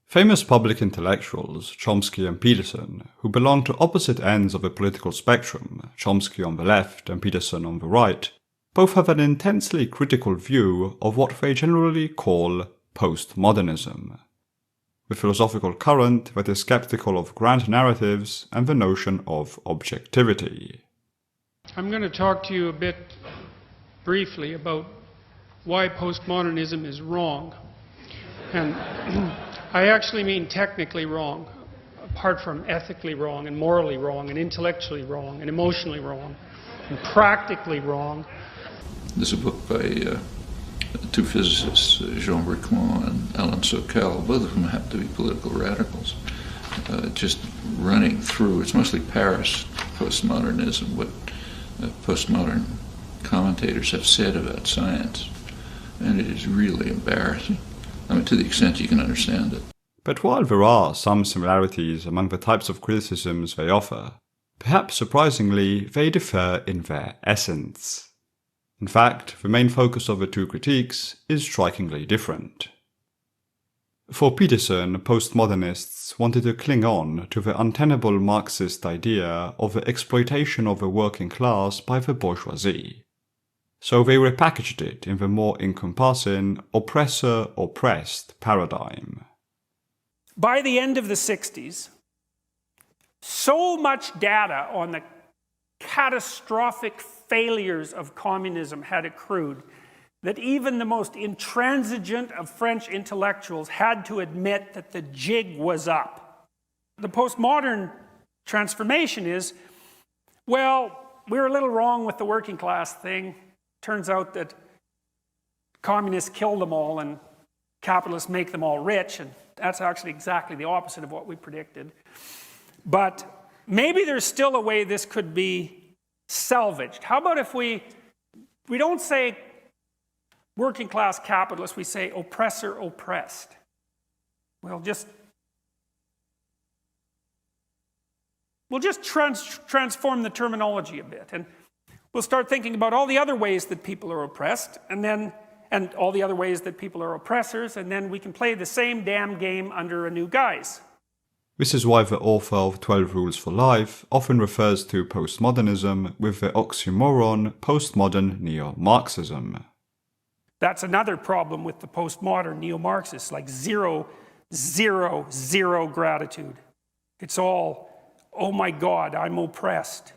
Famous public intellectuals, Chomsky and Peterson, who belong to opposite ends of a political spectrum, Chomsky on the left and Peterson on the right, both have an intensely critical view of what they generally call postmodernism, the philosophical current that is skeptical of grand narratives and the notion of objectivity. I'm going to talk to you a bit briefly about why postmodernism is wrong. And I actually mean technically wrong, apart from ethically wrong and morally wrong and intellectually wrong and emotionally wrong and practically wrong. There's a book by two physicists, Jean Bricmont and Alan Sokal, both of whom happen to be political radicals, just running through, it's mostly Paris postmodernism, what postmodern commentators have said about science. And it is really embarrassing. I mean, to the extent you can understand it. But while there are some similarities among the types of criticisms they offer, perhaps surprisingly, they differ in their essence. In fact, the main focus of the two critiques is strikingly different. For Peterson, postmodernists wanted to cling on to the untenable Marxist idea of the exploitation of the working class by the bourgeoisie. So they repackaged it in the more encompassing oppressor-oppressed paradigm. By the end of the 60s, so much data on the catastrophic failures of communism had accrued that even the most intransigent of French intellectuals had to admit that the jig was up. The postmodern transformation is, well, we were a little wrong with the working class thing. Turns out that communists kill them all and capitalists make them all rich, and that's actually exactly the opposite of what we predicted. But maybe there's still a way this could be salvaged. How about if we don't say working class capitalist, we say oppressor oppressed. We'll just transform the terminology a bit, and we'll start thinking about all the other ways that people are oppressed, and all the other ways that people are oppressors, and then we can play the same damn game under a new guise. This is why the author of 12 Rules for Life often refers to postmodernism with the oxymoron postmodern neo-Marxism. That's another problem with the postmodern neo-Marxists, like zero gratitude. It's all, oh my God, I'm oppressed.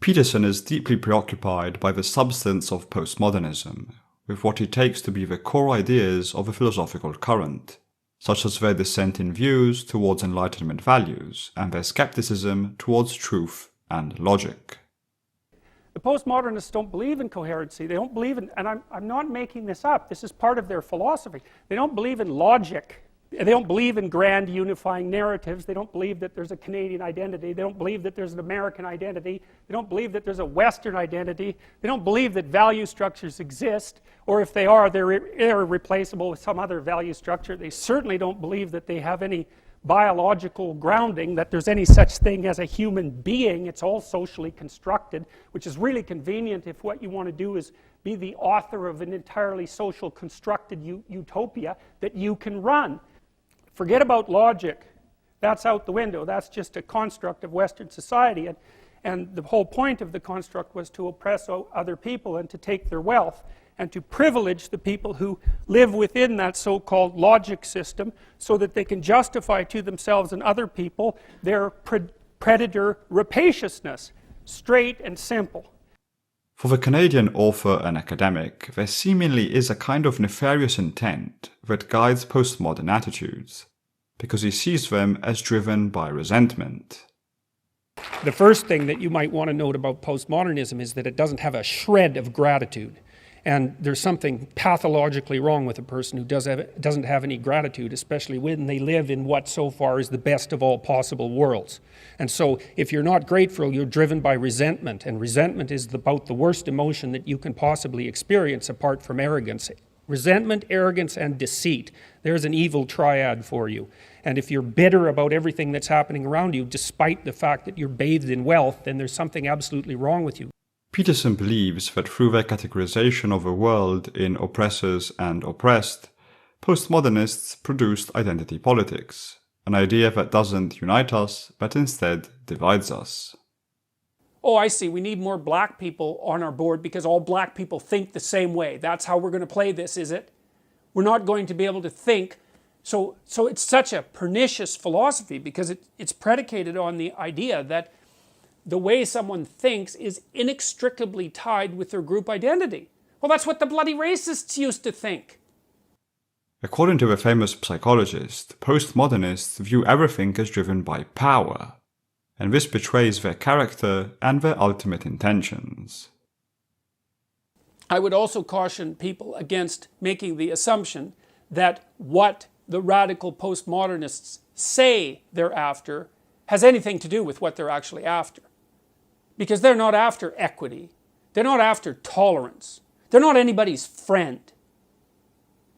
Peterson is deeply preoccupied by the substance of postmodernism, with what he takes to be the core ideas of a philosophical current, such as their dissent in views towards Enlightenment values and their skepticism towards truth and logic. The postmodernists don't believe in coherency. They don't believe in, and I'm not making this up, this is part of their philosophy. They don't believe in logic. They don't believe in grand unifying narratives. They don't believe that there's a Canadian identity. They don't believe that there's an American identity. They don't believe that there's a Western identity. They don't believe that value structures exist, or if they are, they're irreplaceable with some other value structure. They certainly don't believe that they have any biological grounding, that there's any such thing as a human being. It's all socially constructed, which is really convenient if what you want to do is be the author of an entirely social constructed utopia that you can run. Forget about logic. That's out the window. That's just a construct of Western society. And the whole point of the construct was to oppress other people and to take their wealth and to privilege the people who live within that so-called logic system so that they can justify to themselves and other people their predator rapaciousness. Straight and simple. For the Canadian author and academic, there seemingly is a kind of nefarious intent that guides postmodern attitudes, because he sees them as driven by resentment. The first thing that you might want to note about postmodernism is that it doesn't have a shred of gratitude. And there's something pathologically wrong with a person who doesn't have any gratitude, especially when they live in what so far is the best of all possible worlds. And so if you're not grateful, you're driven by resentment. And resentment is about the worst emotion that you can possibly experience apart from arrogance. Resentment, arrogance, and deceit. There's an evil triad for you. And if you're bitter about everything that's happening around you, despite the fact that you're bathed in wealth, then there's something absolutely wrong with you. Peterson believes that through their categorization of the world in oppressors and oppressed, postmodernists produced identity politics, an idea that doesn't unite us, but instead divides us. Oh, I see, we need more black people on our board because all black people think the same way. That's how we're going to play this, is it? We're not going to be able to think. So it's such a pernicious philosophy because it's predicated on the idea that the way someone thinks is inextricably tied with their group identity. Well, that's what the bloody racists used to think. According to a famous psychologist, postmodernists view everything as driven by power, and this betrays their character and their ultimate intentions. I would also caution people against making the assumption that what the radical postmodernists say they're after has anything to do with what they're actually after. Because they're not after equity. They're not after tolerance. They're not anybody's friend.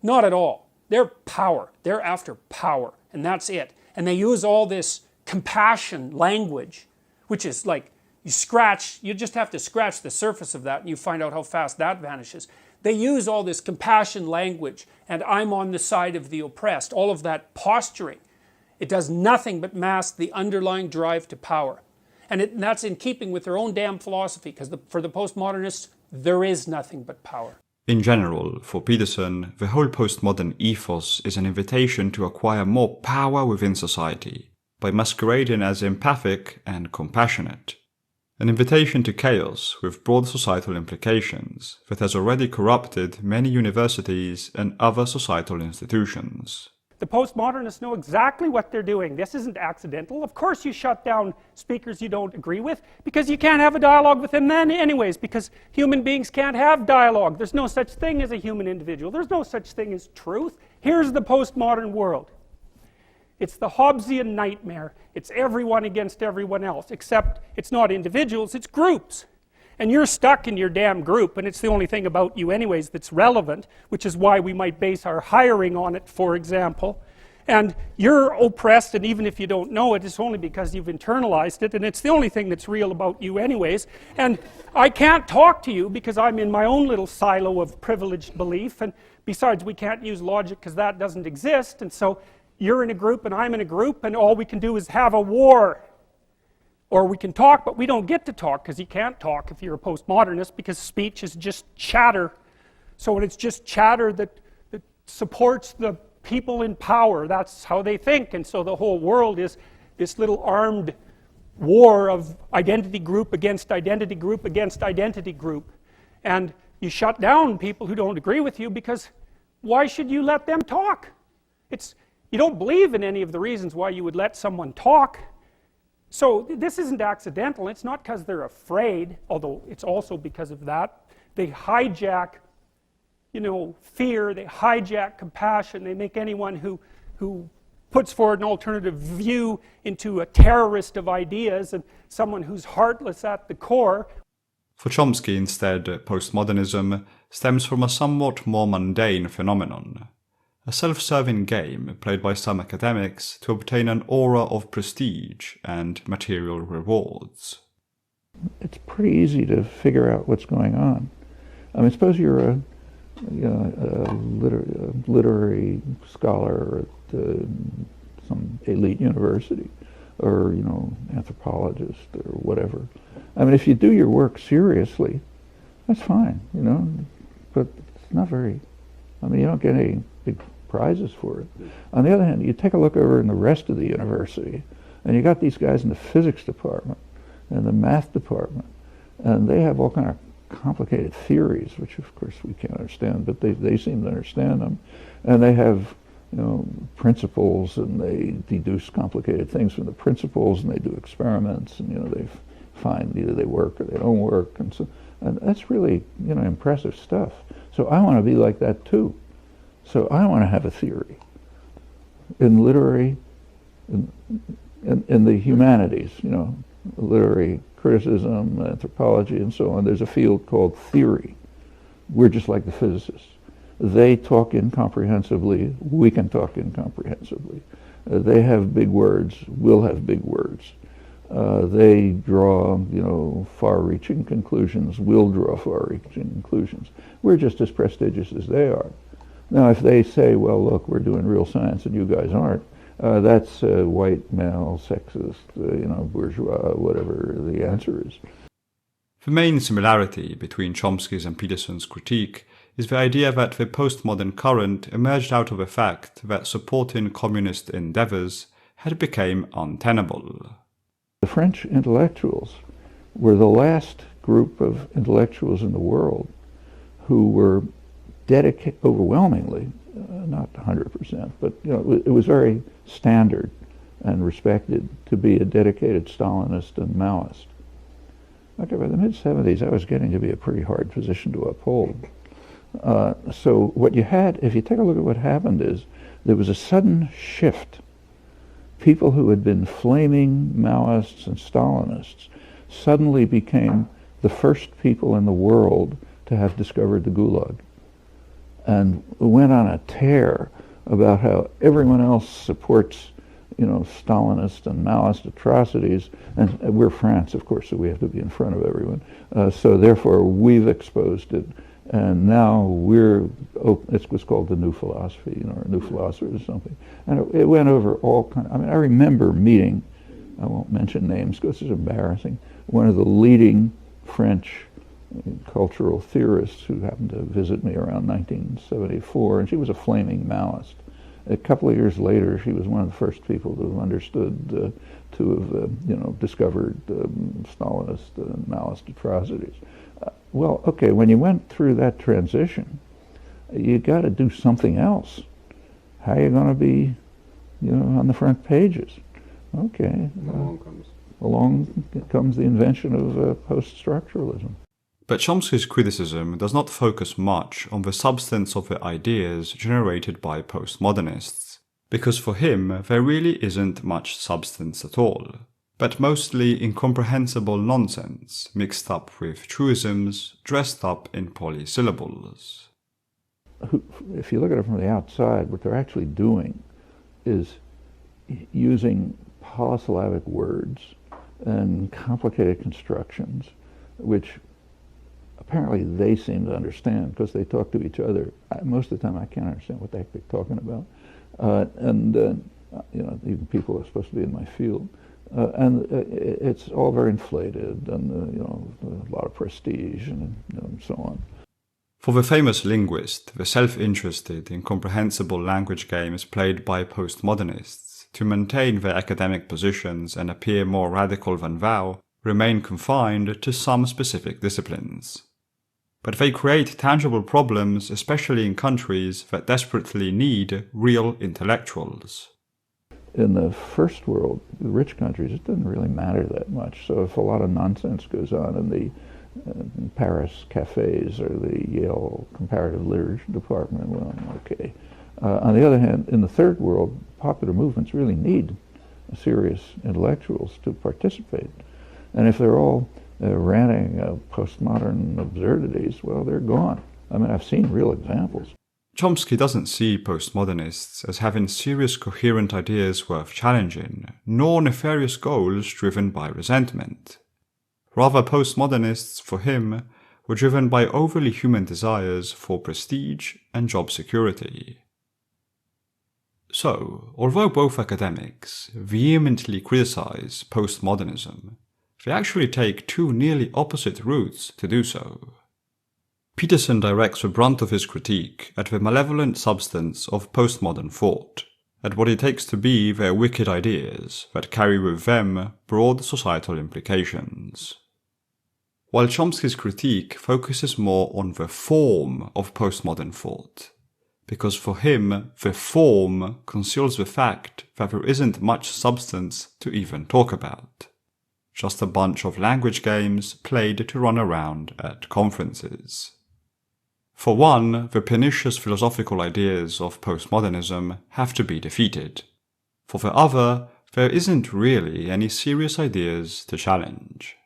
Not at all. They're power. They're after power. And that's it. And they use all this compassion language, which is like, you just have to scratch the surface of that and you find out how fast that vanishes. They use all this compassion language and I'm on the side of the oppressed, all of that posturing. It does nothing but mask the underlying drive to power. And that's in keeping with their own damn philosophy, because for the postmodernists, there is nothing but power. In general, for Peterson, the whole postmodern ethos is an invitation to acquire more power within society, by masquerading as empathic and compassionate. An invitation to chaos with broad societal implications that has already corrupted many universities and other societal institutions. The postmodernists know exactly what they're doing. This isn't accidental. Of course you shut down speakers you don't agree with, because you can't have a dialogue with them then anyways, because human beings can't have dialogue. There's no such thing as a human individual. There's no such thing as truth. Here's the postmodern world. It's the Hobbesian nightmare. It's everyone against everyone else, except it's not individuals, it's groups. And you're stuck in your damn group, and it's the only thing about you anyways that's relevant, which is why we might base our hiring on it, for example. And you're oppressed, and even if you don't know it, it's only because you've internalized it, and it's the only thing that's real about you anyways. And I can't talk to you because I'm in my own little silo of privileged belief, and besides we can't use logic because that doesn't exist, and so you're in a group and I'm in a group, and all we can do is have a war. Or we can talk, but we don't get to talk because you can't talk if you're a postmodernist, because speech is just chatter. So when it's just chatter that supports the people in power, that's how they think. And so the whole world is this little armed war of identity group against identity group against identity group. And you shut down people who don't agree with you because why should you let them talk? You don't believe in any of the reasons why you would let someone talk. So this isn't accidental. It's not because they're afraid, although it's also because of that. They hijack, fear. They hijack compassion. They make anyone who puts forward an alternative view into a terrorist of ideas and someone who's heartless at the core. For Chomsky, instead, postmodernism stems from a somewhat more mundane phenomenon. A self-serving game played by some academics to obtain an aura of prestige and material rewards. It's pretty easy to figure out what's going on. I mean, suppose you're a literary scholar at some elite university, or anthropologist or whatever. I mean, if you do your work seriously, that's fine, but it's not very. I mean, you don't get any big prizes for it. On the other hand, you take a look over in the rest of the university, and you got these guys in the physics department and the math department, and they have all kind of complicated theories, which of course we can't understand, but they seem to understand them, and they have principles, and they deduce complicated things from the principles, and they do experiments, and they find either they work or they don't work, and that's really impressive stuff. So I want to be like that too. So I want to have a theory in literary, in the humanities, literary criticism, anthropology, and so on. There's a field called theory. We're just like the physicists. They talk incomprehensibly, we can talk incomprehensibly. They have big words, we'll have big words. They draw, far-reaching conclusions, we'll draw far-reaching conclusions. We're just as prestigious as they are. Now, if they say, well, look, we're doing real science and you guys aren't, that's white, male, sexist, bourgeois, whatever the answer is. The main similarity between Chomsky's and Peterson's critique is the idea that the postmodern current emerged out of the fact that supporting communist endeavours had become untenable. The French intellectuals were the last group of intellectuals in the world who were dedicated, overwhelmingly, not 100%, but it was very standard and respected to be a dedicated Stalinist and Maoist. Okay, by the mid-70s, I was getting to be a pretty hard position to uphold. So what you had, if you take a look at what happened, is there was a sudden shift. People who had been flaming Maoists and Stalinists suddenly became the first people in the world to have discovered the Gulag, and went on a tear about how everyone else supports, Stalinist and Maoist atrocities, and we're France, of course, so we have to be in front of everyone. So therefore, we've exposed it, and now it was called the New Philosophy, or New Philosophers or something. And it went over all kinds. I remember meeting, I won't mention names because it's embarrassing, one of the leading French cultural theorists who happened to visit me around 1974, and she was a flaming Maoist. A couple of years later, she was one of the first people to have understood, to have, discovered Stalinist and Maoist atrocities. Well, okay, when you went through that transition, you got to do something else. How are you going to be, on the front pages? Okay. Along comes the invention of post-structuralism. But Chomsky's criticism does not focus much on the substance of the ideas generated by postmodernists, because for him there really isn't much substance at all, but mostly incomprehensible nonsense mixed up with truisms dressed up in polysyllables. If you look at it from the outside, what they're actually doing is using polysyllabic words and complicated constructions, which apparently they seem to understand because they talk to each other. Most of the time I can't understand what the heck they're talking about. Even people are supposed to be in my field. It's all very inflated and, a lot of prestige and so on. For the famous linguist, the self-interested, incomprehensible language game is played by postmodernists to maintain their academic positions and appear more radical than thou remain confined to some specific disciplines. But they create tangible problems, especially in countries that desperately need real intellectuals. In the first world, the rich countries, it doesn't really matter that much. So if a lot of nonsense goes on in the Paris cafes or the Yale comparative literature department, well, okay. On the other hand, in the third world, popular movements really need serious intellectuals to participate. And if they're all ranting postmodern absurdities, well, they're gone. I've seen real examples. Chomsky doesn't see postmodernists as having serious coherent ideas worth challenging, nor nefarious goals driven by resentment. Rather, postmodernists, for him, were driven by overly human desires for prestige and job security. So, although both academics vehemently criticize postmodernism, they actually take two nearly opposite routes to do so. Peterson directs the brunt of his critique at the malevolent substance of postmodern thought, at what he takes to be their wicked ideas that carry with them broad societal implications. While Chomsky's critique focuses more on the form of postmodern thought, because for him the form conceals the fact that there isn't much substance to even talk about. Just a bunch of language games played to run around at conferences. For one, the pernicious philosophical ideas of postmodernism have to be defeated. For the other, there isn't really any serious ideas to challenge.